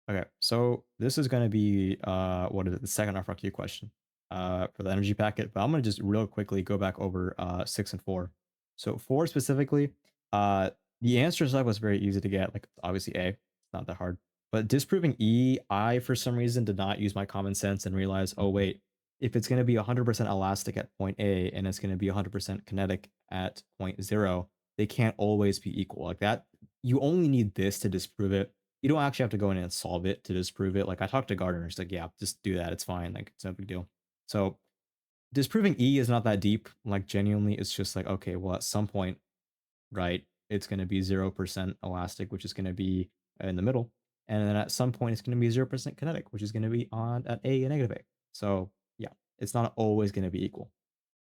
Okay, so this is gonna be what is it? The second RFRQ question for the energy packet, but I'm gonna just real quickly go back over 6 and 4. So 4 specifically, uh the answer to that was very easy to get, like obviously A, it's not that hard. But disproving E, I for some reason did not use my common sense and realize, oh wait, if it's gonna be 100% elastic at point A and it's gonna be 100% kinetic at point 0, they can't always be equal. Like that, you only need this to disprove it. You don't actually have to go in and solve it to disprove it. Like I talked to Gardner, he's like, yeah, just do that. It's fine. Like it's no big deal. So disproving E is not that deep. Like genuinely, it's just like, okay, well, at some point, right, it's going to be 0% elastic, which is going to be in the middle. And then at some point, it's going to be 0% kinetic, which is going to be on at A and negative A. So yeah, it's not always going to be equal.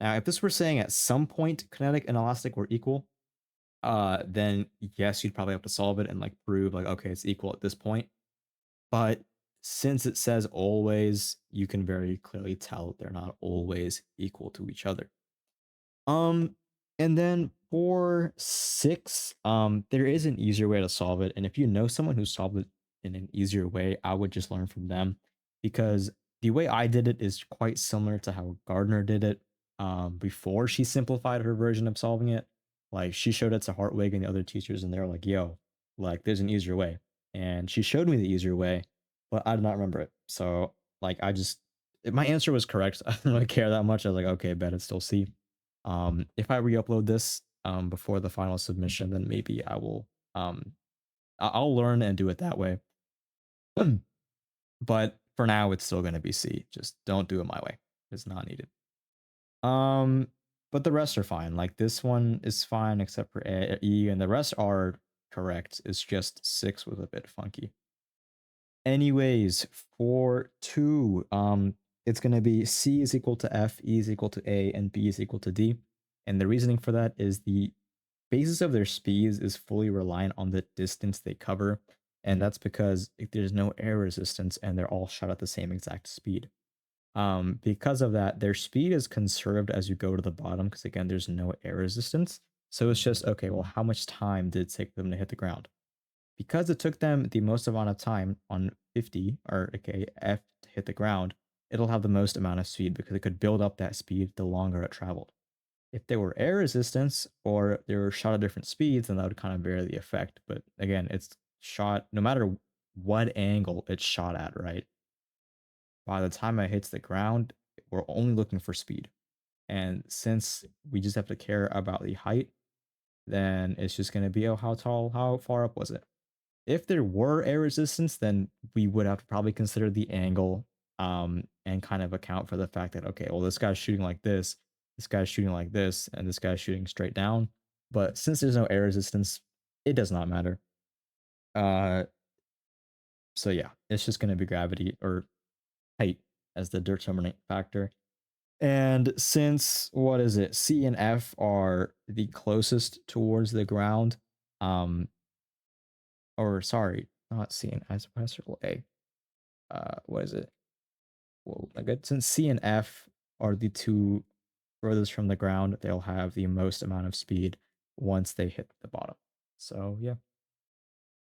Now, if this were saying at some point kinetic and elastic were equal, then yes, you'd probably have to solve it and like prove like, okay, it's equal at this point. But since it says always, you can very clearly tell they're not always equal to each other. Um, and then for 6, there is an easier way to solve it. And if you know someone who solved it in an easier way, I would just learn from them because the way I did it is quite similar to how Gardner did it before she simplified her version of solving it. Like she showed it to Hartwig and the other teachers, and they were like, yo, like there's an easier way. And she showed me the easier way, but I did not remember it. So like my answer was correct. I didn't really care that much. I was like, okay, bet it's still C. If I re-upload this before the final submission, then maybe I will I'll learn and do it that way. But for now, it's still gonna be C. Just don't do it my way. It's not needed. Um, but the rest are fine. Like this one is fine except for E, and the rest are correct. It's just 6 was a bit funky. Anyways, for 2, it's gonna be C is equal to F, E is equal to A, and B is equal to D. And the reasoning for that is the basis of their speeds is fully reliant on the distance they cover. And that's because there's no air resistance and they're all shot at the same exact speed. Because of that, their speed is conserved as you go to the bottom because again, there's no air resistance. So it's just, okay, well, how much time did it take them to hit the ground? Because it took them the most amount of time on 50, or okay, F to hit the ground, it'll have the most amount of speed because it could build up that speed the longer it traveled. If they were air resistance or they were shot at different speeds, then that would kind of vary the effect. But again, it's shot no matter what angle it's shot at, right? By the time it hits the ground, we're only looking for speed. And since we just have to care about the height, then it's just going to be, oh, how tall, how far up was it? If there were air resistance, then we would have to probably consider the angle and kind of account for the fact that, okay, well, this guy's shooting like this guy's shooting like this, and this guy's shooting straight down. But since there's no air resistance, it does not matter. Uh, so yeah, it's just going to be gravity or height as the determinant factor. And since what is it, C and F are the closest towards the ground, um, or sorry, not C and S, but circle A. What is it? Well, I guess since C and F are the two furthest from the ground, they'll have the most amount of speed once they hit the bottom. So yeah.